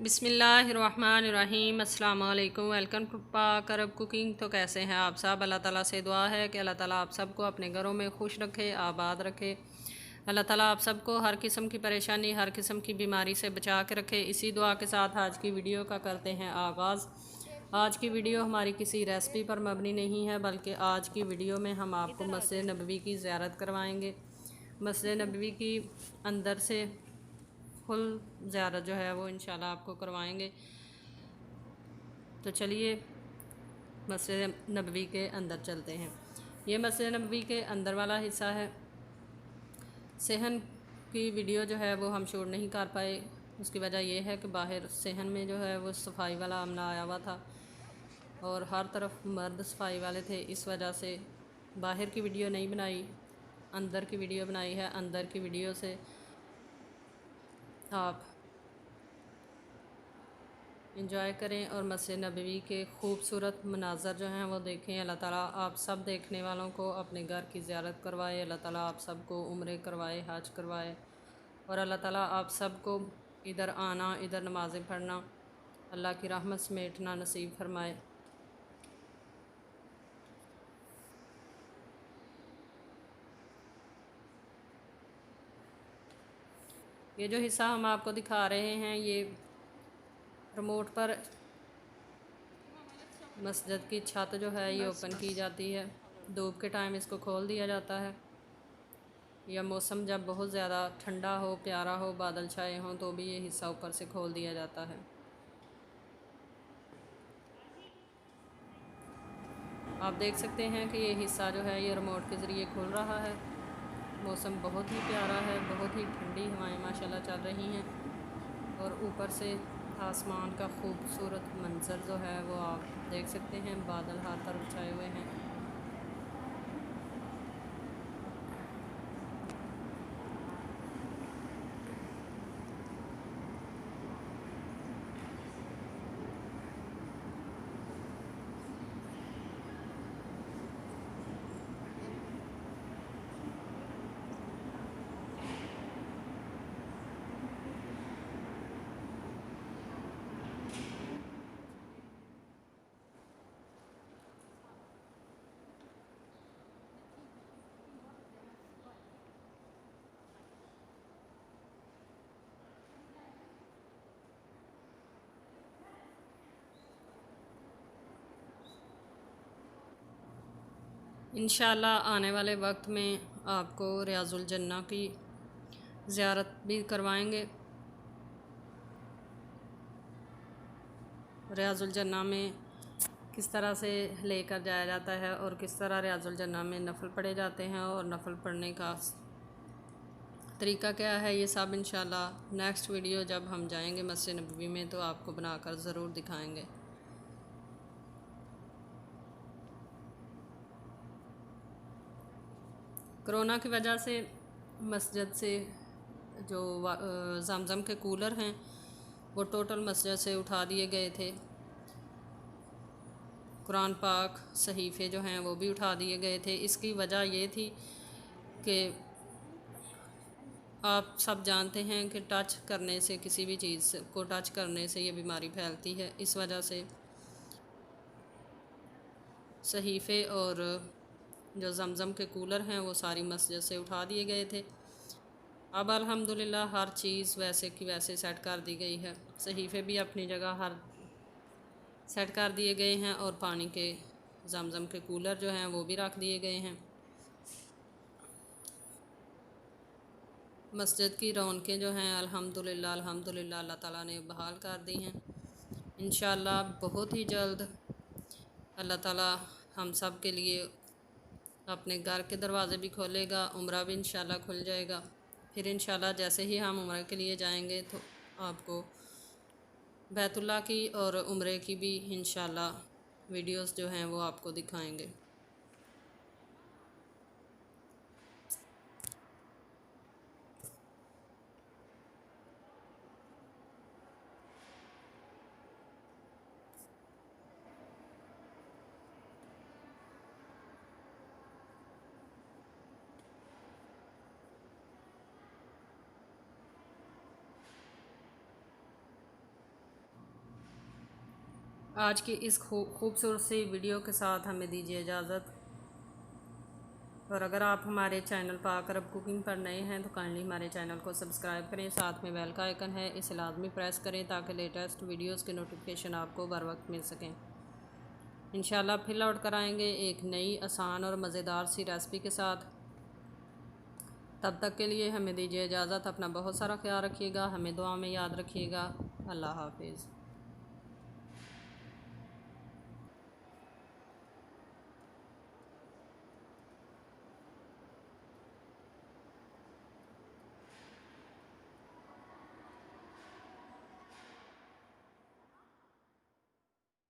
बिस्मिल्लाहिर्रहमानिर्रहीम अस्सलाम वालेकुम। वेलकम टू पाक अरब कुकिंग। तो कैसे हैं आप सब? अल्लाह ताला से दुआ है कि अल्लाह ताला आप सबको अपने घरों में खुश रखे, आबाद रखे। अल्लाह ताला आप सबको हर किस्म की परेशानी, हर किस्म की बीमारी से बचा के रखे। इसी दुआ के साथ आज की वीडियो का करते हैं आगाज़। आज की वीडियो हमारी किसी रेसिपी पर मबनी नहीं है, बल्कि आज की वीडियो में हम आपको मस्जिद नबवी की ज़ियारत करवाएंगे। मस्जिद नबवी की अंदर से फुल ज़ियारत जो है वो इंशाल्लाह आपको करवाएंगे। तो चलिए मस्जिद नबवी के अंदर चलते हैं। ये मस्जिद नबवी के अंदर वाला हिस्सा है। सहन की वीडियो जो है वो हम शूट नहीं कर पाए। उसकी वजह यह है कि बाहर सहन में जो है वो सफाई वाला अमला आया हुआ था और हर तरफ मर्द सफाई वाले थे। इस वजह से बाहर की वीडियो नहीं बनाई, अंदर की वीडियो बनाई है। अंदर की वीडियो से आप इंजॉय करें और मस्जिद नबवी के खूबसूरत मनाज़र जो हैं वो देखें। अल्लाह ताला आप सब देखने वालों को अपने घर की ज़ियारत करवाए। अल्लाह ताला आप सबको उम्रे करवाए, हज करवाए और अल्लाह ताला आप सबको इधर आना, इधर नमाज़ें पढ़ना, अल्लाह की रहमत समेटना नसीब फरमाए। ये जो हिस्सा हम आपको दिखा रहे हैं, ये रिमोट पर मस्जिद की छत जो है ये ओपन की जाती है। धूप के टाइम इसको खोल दिया जाता है, या मौसम जब बहुत ज़्यादा ठंडा हो, प्यारा हो, बादल छाए हों, तो भी ये हिस्सा ऊपर से खोल दिया जाता है। आप देख सकते हैं कि ये हिस्सा जो है ये रिमोट के ज़रिए खुल रहा है। मौसम बहुत ही प्यारा है, बहुत ही ठंडी हवाएं माशाल्लाह चल रही हैं और ऊपर से आसमान का खूबसूरत मंज़र जो है वो आप देख सकते हैं। बादल हर तरफ छाए हुए हैं। इंशाल्लाह आने वाले वक्त में आपको रियाजुल जन्ना की ज़ियारत भी करवाएंगे। रियाजुल जन्ना में किस तरह से लेकर जाया जाता है और किस तरह रियाजुल जन्ना में नफल पढ़े जाते हैं और नफल पढ़ने का तरीका क्या है, ये सब इंशाल्लाह नेक्स्ट वीडियो जब हम जाएंगे मस्जिद नबवी में तो आपको बनाकर ज़रूर दिखाएंगे। कोरोना की वजह से मस्जिद से जो ज़मज़म के कूलर हैं वो टोटल मस्जिद से उठा दिए गए थे। कुरान पाक सहीफ़े जो हैं वो भी उठा दिए गए थे। इसकी वजह ये थी कि आप सब जानते हैं कि टच करने से, किसी भी चीज़ को टच करने से ये बीमारी फैलती है। इस वजह से सहीफ़े और जो ज़मज़म के कूलर हैं वो सारी मस्जिद से उठा दिए गए थे। अब अल्हम्दुलिल्लाह हर चीज़ वैसे की वैसे सेट कर दी गई है। सहीफ़े भी अपनी जगह हर सेट कर दिए गए हैं और पानी के ज़मज़म के कूलर जो हैं वो भी रख दिए गए हैं। मस्जिद की रौनकें जो हैं अल्हम्दुलिल्लाह अल्हम्दुलिल्लाह अल्लाह ताला ने बहाल कर दी हैं। इंशाल्लाह बहुत ही जल्द अल्लाह ताला हम सब के लिए अपने घर के दरवाज़े भी खोलेगा, उम्रा भी इंशाल्लाह खुल जाएगा। फिर इंशाल्लाह जैसे ही हम उम्रा के लिए जाएंगे तो आपको बैतुल्लाह की और उम्रे की भी इंशाल्लाह वीडियोस जो हैं वो आपको दिखाएंगे। आज की इस खूबसूरत सी वीडियो के साथ हमें दीजिए इजाज़त। और अगर आप हमारे चैनल पाक अरब कुकिंग पर नए हैं तो काइंडली हमारे चैनल को सब्सक्राइब करें, साथ में बेल का आइकन है इसे लाजमी प्रेस करें ताकि लेटेस्ट वीडियोस के नोटिफिकेशन आपको बर वक्त मिल सकें। इंशाल्लाह फिर लौट कर आएंगे एक नई आसान और मज़ेदार सी रेसिपी के साथ। तब तक के लिए हमें दीजिए इजाज़त। अपना बहुत सारा ख्याल रखिएगा, हमें दुआ में याद रखिएगा। अल्लाह हाफिज़।